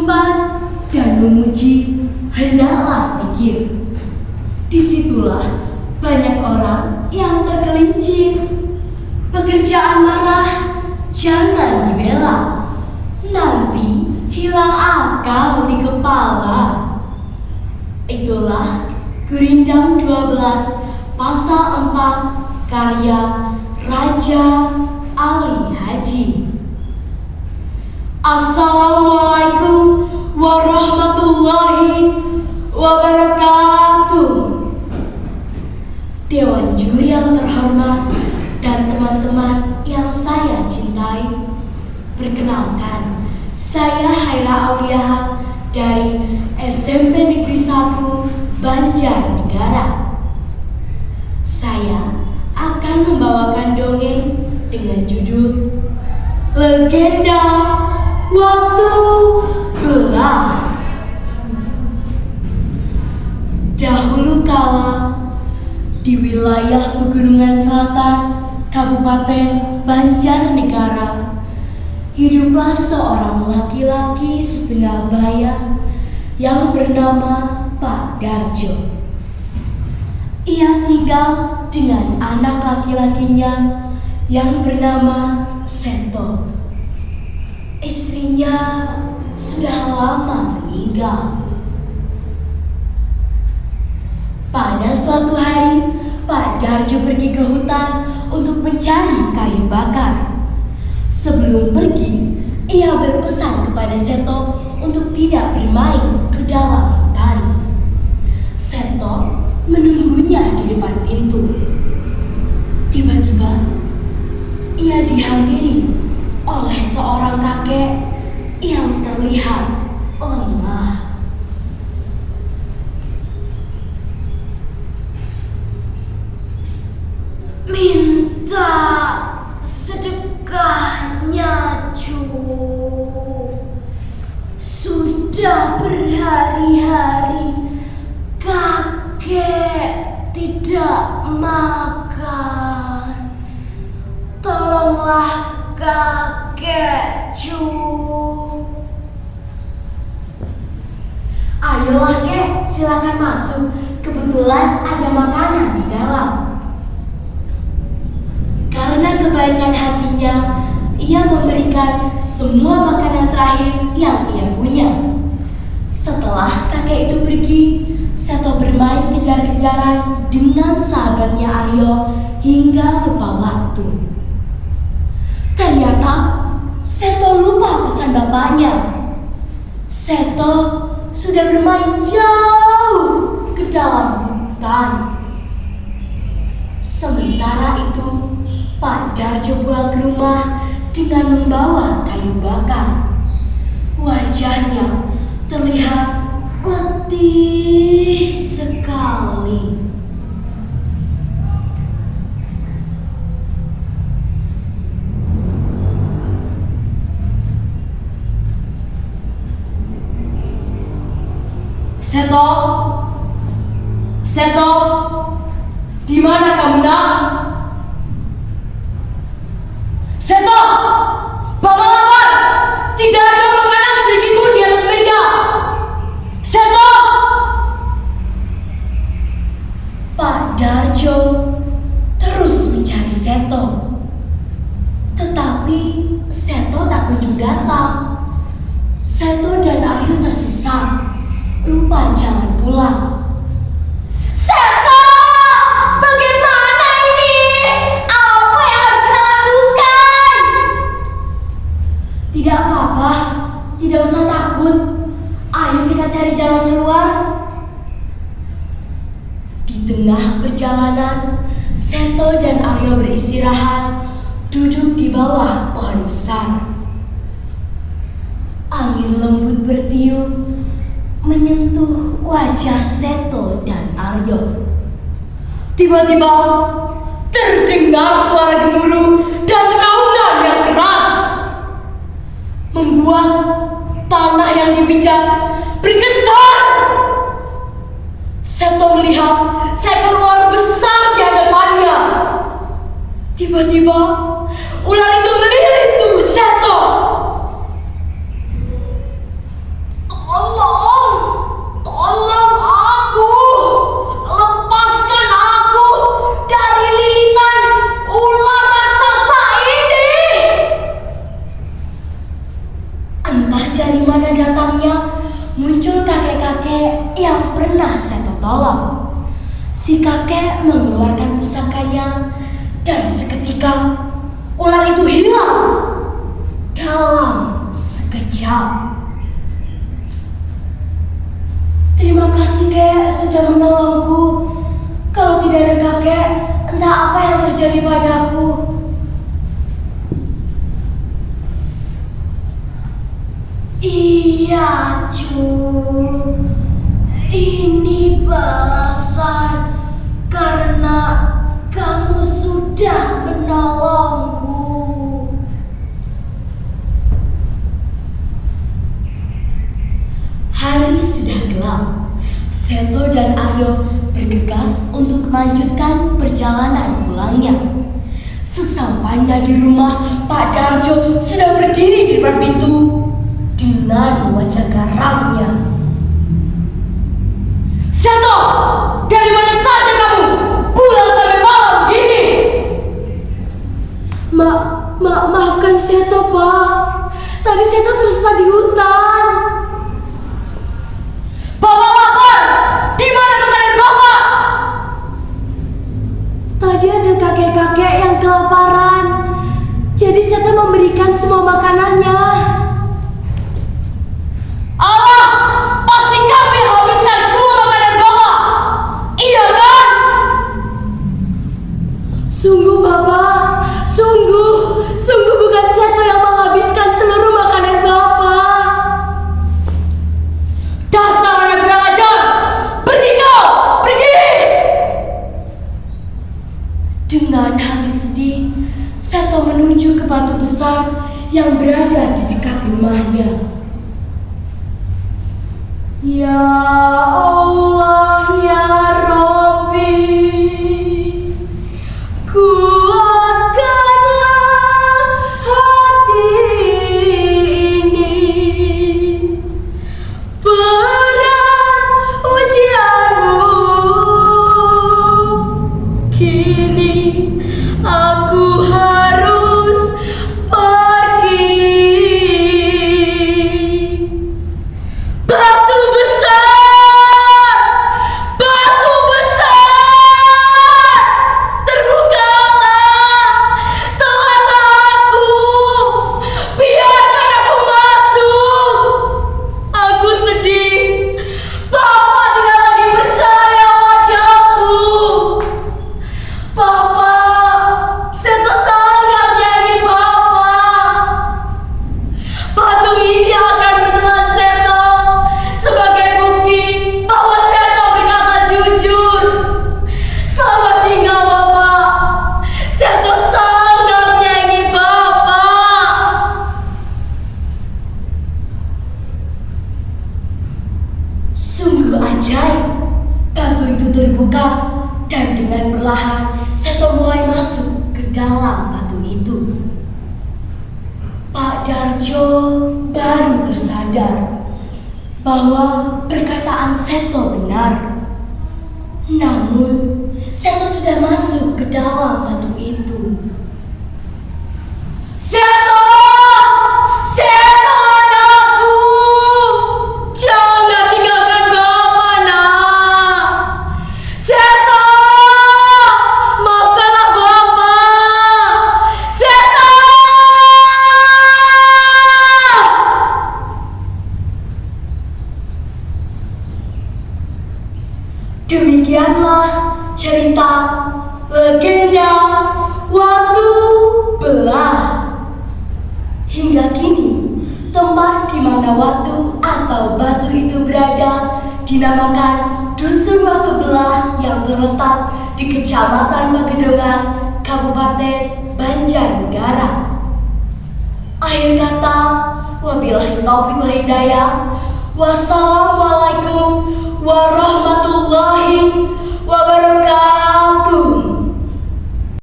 menyembah dan memuji, hendaklah pikir. Disitulah banyak orang yang tergelincir. Pekerjaan marah jangan dibela, nanti hilang akal di kepala. Itulah Gurindam 12 pasal 4 karya Raja Ali Haji. Assalamualaikum warahmatullahi wabarakatuh. Dewan juri yang terhormat dan teman-teman yang saya cintai, perkenalkan, saya Haira Auliaha dari SMP Negeri 1 Banjarnegara. Saya akan membawakan dongeng dengan judul Legenda Watu Belah. Dahulu kala, di wilayah Pegunungan Selatan, Kabupaten Banjarnegara, hiduplah seorang laki-laki setengah baya yang bernama Pak Darjo. Ia tinggal dengan anak laki-lakinya yang bernama Seto. Istrinya sudah lama meninggal. Pada suatu hari, Pak Darjo pergi ke hutan untuk mencari kayu bakar. Sebelum pergi, ia berpesan kepada Seto untuk tidak bermain ke dalam hutan. Seto menunggunya di depan pintu. Tiba-tiba, ia dihampiri oleh seorang kakek yang terlihat lemah. Minta sedekahnya, cu. Sudah berhari-hari kakek tidak makan. Tolonglah kakek, cu. Ayolah, kek, silakan masuk. Kebetulan ada makanan di dalam. Karena kebaikan hatinya, ia memberikan semua makanan terakhir yang ia punya. Setelah kakek itu pergi, Seto bermain kejar-kejaran dengan sahabatnya Aryo hingga lupa waktu. Ternyata Seto lupa pesan bapaknya. Seto sudah bermain jauh ke dalam hutan. Sementara itu, Pak Darjo pulang ke rumah dengan membawa kayu bakar. Wajahnya terlihat letih sekali. Seto, Seto, di mana kamu, nak? Seto, Bapak lapar. Tidak ada makanan sedikit pun di atas meja. Seto. Pak Darjo terus mencari Seto, tetapi Seto tak kunjung datang. Seto dan Aryo tersesat, lupa jalan pulang. Seto, bagaimana ini? Apa yang harus kita lakukan? Tidak apa-apa, tidak usah takut. Ayo kita cari jalan keluar. Di tengah perjalanan, Seto dan Aryo beristirahat, duduk di bawah pohon besar. Angin lembut bertiup, menyentuh wajah Seto dan Aryo. Tiba-tiba terdengar suara gemuruh dan raungan yang keras, membuat tanah yang dipijak bergetar. Seto melihat seekor ular besar di hadapannya. Tiba-tiba ular itu melilit tubuh Seto. entah dari mana datangnya, muncul kakek-kakek yang pernah Seto tolong. Si kakek mengeluarkan pusakanya dan seketika ular itu hilang dalam sekejap. Terima kasih kek sudah menolongku. Kalau tidak ada kakek, entah apa yang terjadi padaku. Iya, cu. Ini balasan karena kamu sudah menolongku. Hari sudah gelap. Seto dan Aryo bergegas untuk melanjutkan perjalanan pulangnya. Sesampainya di rumah, Pak Darjo sudah berdiri di depan pintu dengan wajah garamnya. Seto, dari mana saja kamu? Pulang sampai malam gini. Maafkan Seto, Pak. Tadi Seto tersesat di hutan. Bapak lapar. Di mana makanan Bapak? Tadi ada kakek-kakek yang kelaparan. Jadi Seto memberikan semua makanannya. Allah, pasti kamu yang habiskan semua makanan Bapak. Iya kan? Sungguh Bapak, sungguh bukan Seto yang menghabiskan seluruh makanan Bapak. Dasar anak kurang ajar, pergi kau, pergi! Dengan hati sedih, Seto menuju ke batu besar yang berada di dekat rumahnya. Ya Allah, ya Rabbi, kuatkanlah hati ini. Berat ujianmu, kini aku harus pergi. Batu besar, terbukalah, telanlah aku, biarkan aku masuk. Aku sedih, Bapak tidak lagi percaya padaku. Bapak, Seto sangat menyayangi Bapak. Batu ini akan menelan Seto sebagai bukti bahwa Seto berkata jujur. Selamat tinggal Bapak. Seto sangat menyayangi Bapak. Sungguh ajaib. Batu itu terbuka dan dengan perlahan Seto mulai masuk ke dalam batu itu. Pak Darjo baru tersadar bahwa perkataan Seto benar. Namun, Seto sudah masuk ke dalam batu itu. Seto! Seto anakku! Jangan tinggalkan Bapak, nak! Seto! Maafkanlah Bapak! Seto! Demikianlah cerita legenda Watu Belah. Hingga kini, tempat di mana watu atau batu itu berada dinamakan Dusun Watu Belah yang terletak di Kecamatan Pagedongan, Kabupaten Banjarnegara. Akhir kata, wabillahi taufiq wal hidayah. Wassalamualaikum warahmatullahi wabarakatuh.